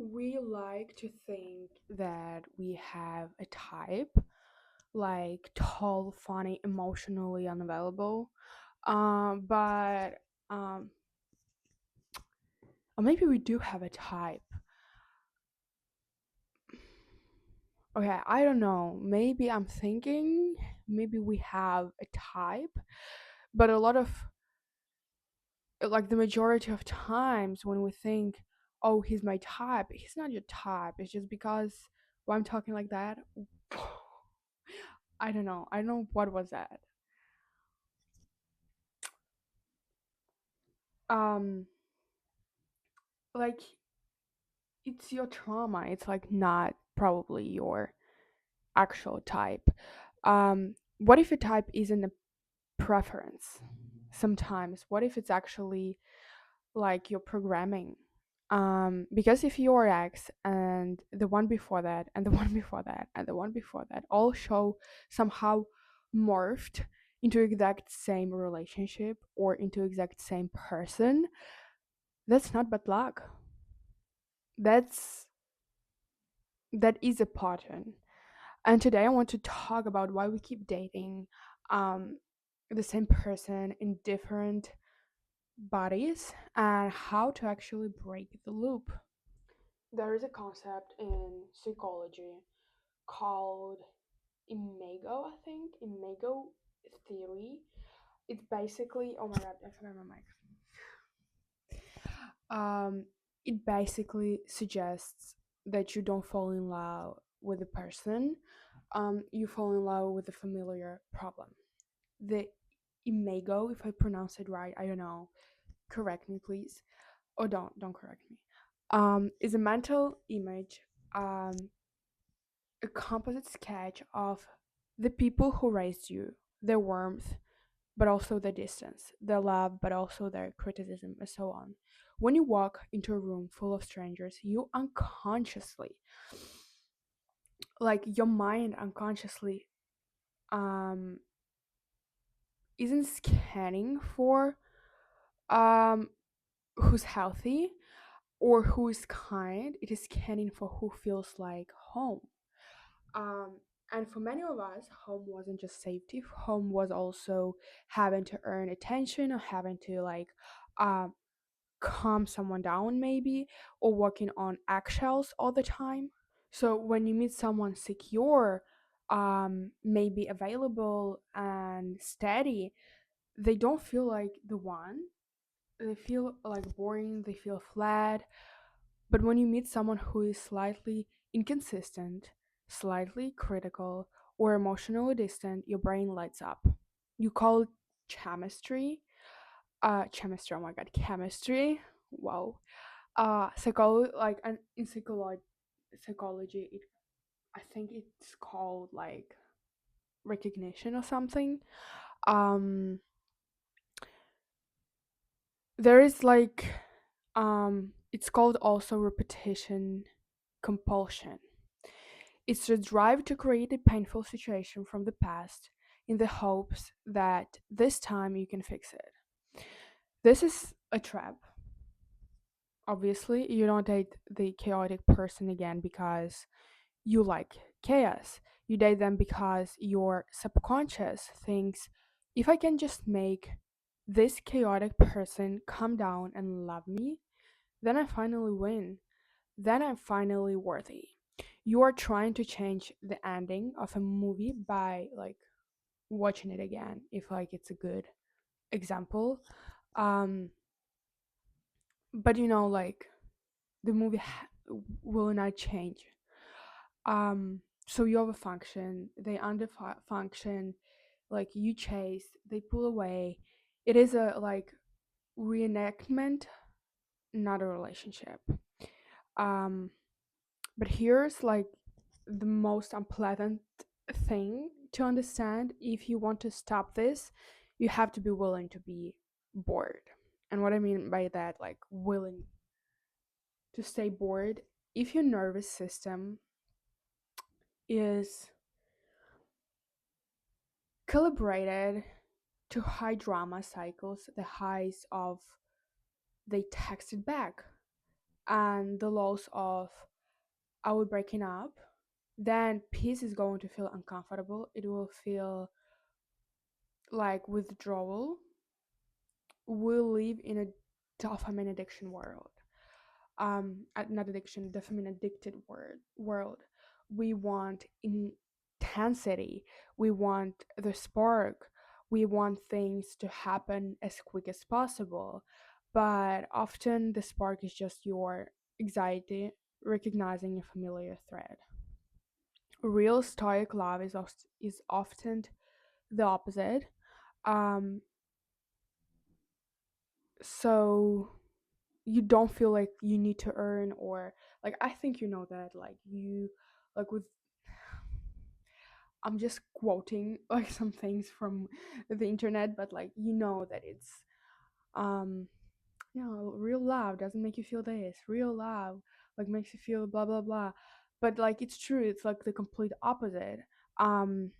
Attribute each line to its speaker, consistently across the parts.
Speaker 1: We like to think that we have a type, like tall, funny, emotionally unavailable. But or maybe we do have a type. Okay, I don't know. Maybe I'm thinking maybe we have a type, but a lot of like the majority of times when we think, oh, he's my type, he's not your type. It's just because why I'm talking like that. I don't know. I don't know what was that. Um, like it's your trauma. It's like not probably your actual type. What if a type isn't a preference? Sometimes, what if it's actually like your programming? Because if your ex and the one before that and the one before that and the one before that all show somehow morphed into exact same relationship or into exact same person, that's not bad luck. That's that is a pattern. And today I want to talk about why we keep dating um, the same person in different bodies and how to actually break the loop. There is a concept in psychology called imago, I think, imago theory. It's basically, oh my god, I forgot my mic. Um, it basically suggests that you don't fall in love with a person, you fall in love with a familiar problem. The imago, if I pronounce it right, I don't know. Correct me, please. Or don't correct me. Is a mental image, um, a composite sketch of the people who raised you, their warmth, but also their distance, their love, but also their criticism, and so on. When you walk into a room full of strangers, you unconsciously, like your mind unconsciously, um, isn't scanning for um who's healthy or who is kind. It is scanning for who feels like home. Um, and for many of us, home wasn't just safety. Home was also having to earn attention or having to like um, calm someone down, maybe, or working on eggshells all the time. So when you meet someone secure, maybe available and steady, they don't feel like the one. They feel like boring, they feel flat. But when you meet someone who is slightly inconsistent, slightly critical, or emotionally distant, your brain lights up. You call it chemistry. Chemistry, oh my god, chemistry. Wow. Like in psychology, I think it's called like recognition or something. Um, there is like, it's called also repetition compulsion. It's the drive to create a painful situation from the past in the hopes that this time you can fix it. This is a trap. Obviously, you don't date the chaotic person again because you like chaos. You date them because your subconscious thinks, if I can just make this chaotic person come down and love me, then I finally win. Then I'm finally worthy. You are trying to change the ending of a movie by like watching it again, if like it's a good example. Um, but like the movie will not change. So you have a function, they under function, like you chase, they pull away. It is a like reenactment, not a relationship. Um, but here's like the most unpleasant thing to understand. If you want to stop this, you have to be willing to be bored. And what I mean by that, like willing to stay bored, if your nervous system is calibrated to high drama cycles, the highs of they texted back, and the loss of our breaking up, then peace is going to feel uncomfortable. It will feel like withdrawal. We'll live in a dopamine addiction world. Not addiction, dopamine addicted world. We want intensity. We want the spark. We want things to happen as quick as possible. But often the spark is just your anxiety recognizing a familiar threat. Real stoic love is often the opposite. Um, so you don't feel like you need to earn, or like, I think you know that, like, you, like, with, I'm just quoting like some things from the internet, but like, you know that it's um real love doesn't make you feel this. Real love like makes you feel blah blah blah. But like, it's true, it's like the complete opposite. um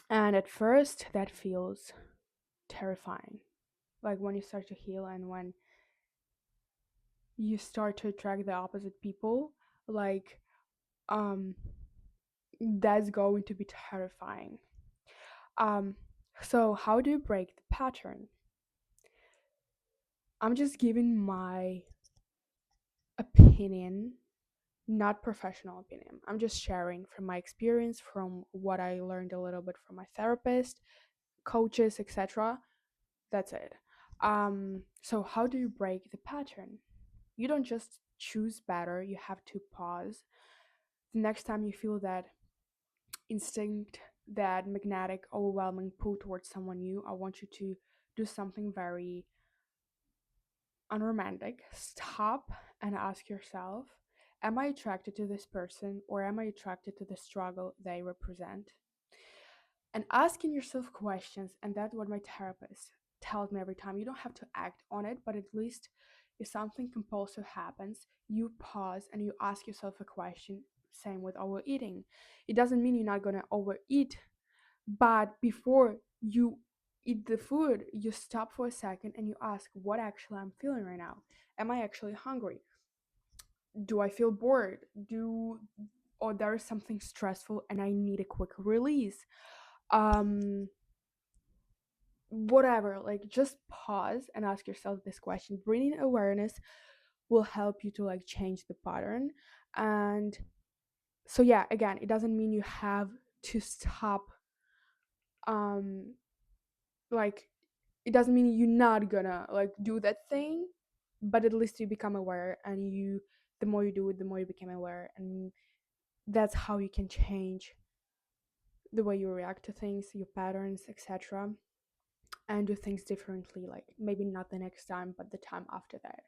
Speaker 1: and at first that feels terrifying, like when you start to heal and when you start to attract the opposite people, like, um that's going to be terrifying. um so how do you break the pattern? I'm just giving my opinion, not professional opinion. I'm just sharing from my experience, from what I learned a little bit from my therapist, coaches, etc. That's it. So how do you break the pattern? You don't just choose better, you have to pause. The next time you feel that instinct, that magnetic, overwhelming pull towards someone new, I want you to do something very unromantic. Stop and ask yourself, am I attracted to this person or am I attracted to the struggle they represent? And asking yourself questions, and that's what my therapist tells me every time. You don't have to act on it, but at least if something compulsive happens, you pause and you ask yourself a question. Same with overeating. It doesn't mean you're not gonna overeat, but before you eat the food, you stop for a second and you ask, what actually I'm feeling right now? Am I actually hungry? Do I feel bored? Or there is something stressful and I need a quick release? Um, Whatever, like, just pause and ask yourself this question. Bringing awareness will help you to like change the pattern. And so yeah, again, it doesn't mean you have to stop, um like, it doesn't mean you're not gonna like do that thing, but at least you become aware, and you, the more you do it, the more you become aware, and that's how you can change the way you react to things, your patterns, etc., and do things differently, like maybe not the next time but the time after that.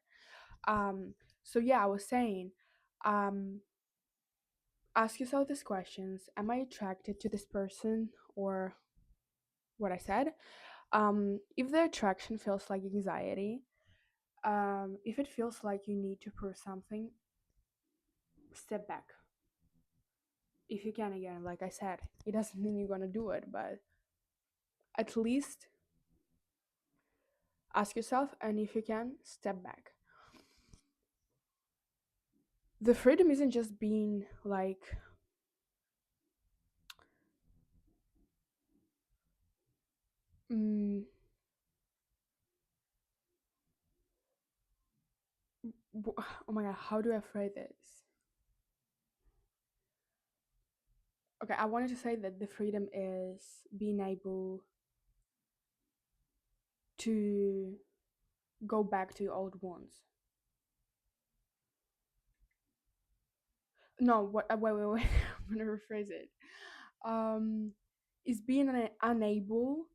Speaker 1: So yeah, I was saying, um ask yourself these questions: am I attracted to this person, or what I said? If the attraction feels like anxiety, if it feels like you need to prove something, step back. If you can, again, like I said, it doesn't mean you're gonna do it, but at least ask yourself, and if you can, step back. The freedom isn't just being like, mm, oh my god, how do I phrase this? Okay, I wanted to say that the freedom is being able to go back to your old wounds. No, what? Wait. I'm gonna rephrase it. Um, is being unable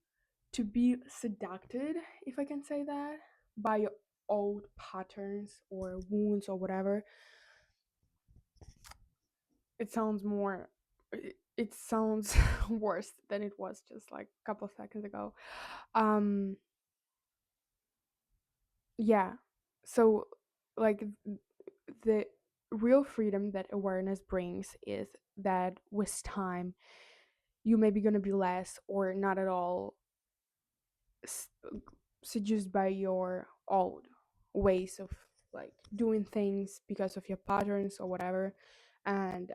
Speaker 1: to be seducted, if I can say that, by your old patterns or wounds or whatever. It sounds more. It sounds worse than it was just like a couple of seconds ago. Um, yeah. So, like, the real freedom that awareness brings is that with time you may be going to be less or not at all s- seduced by your old ways of like doing things because of your patterns or whatever. And